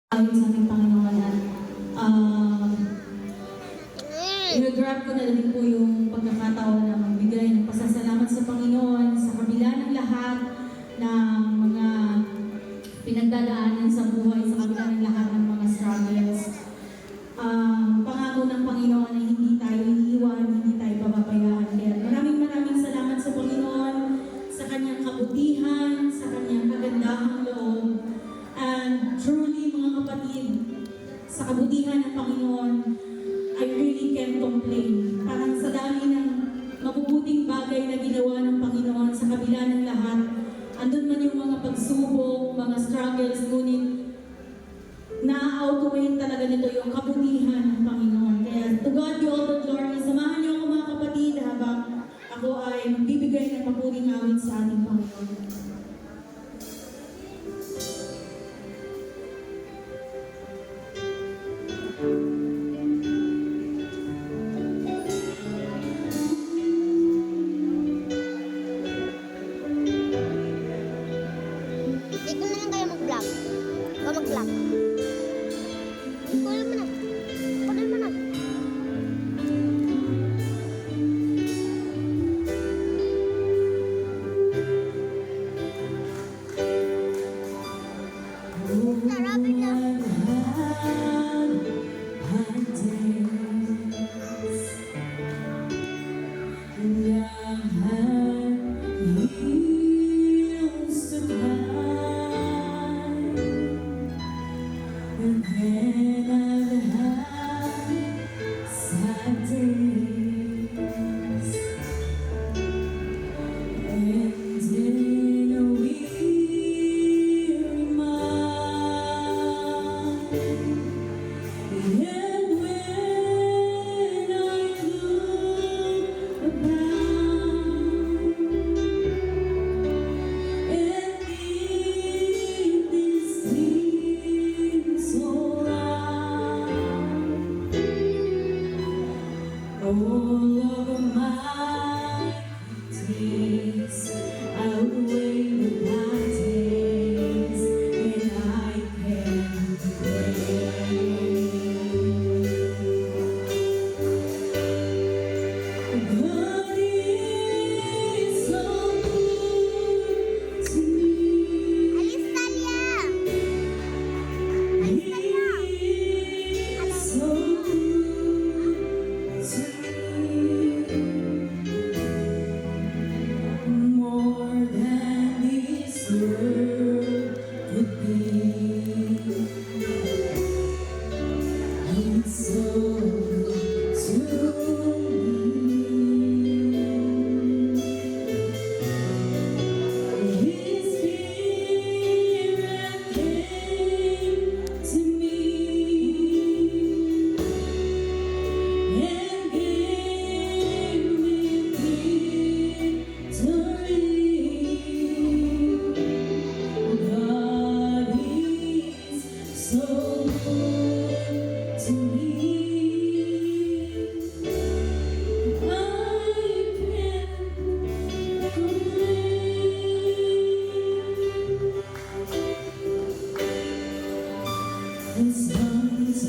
Ayon sa ating Panginoon at i-grab ko na din po yung pagkakataon na magbigay ng pasasalamat sa Panginoon sa kabila ng lahat ng mga pinagdadaanan sa buhay, sa kabila ng lahat ng mga struggles. Pangako ng Panginoon ay hindi tayo iiwan, hindi tayo pababayaan. Kaya maraming salamat sa Panginoon, sa kanyang kabutihan, sa kanyang kagandahang loob. And truly, mga kapatid, sa kabutihan ng Panginoon, I really can't complain. Parang sa dami ng mabubuting bagay na ginawa ng Panginoon sa kabila ng lahat, andun man yung mga pagsubok, mga struggles, ngunit na-outweigh talaga nito yung kabutihan ng Panginoon. Kaya to God be all the glory. Samahan niyo ako mga kapatid habang ako ay magbibigay ng mapuring awit sa ating Panginoon. Ikaw na lang kayo mag-vlog. Ikaw mag-vlog. Kunin mo na. Kunin mo na. Sarapin na. And then I've had sad days, and in a weary mind, and when I look around, and if this seems so wrong, all of my days outweigh the bad days, and I can God is so good to me. Alis Talia! He is so good to me, more than this world could be. He's so good to me. His Spirit came to me and gave me victory. God is so good to me. I can't complain. The sun's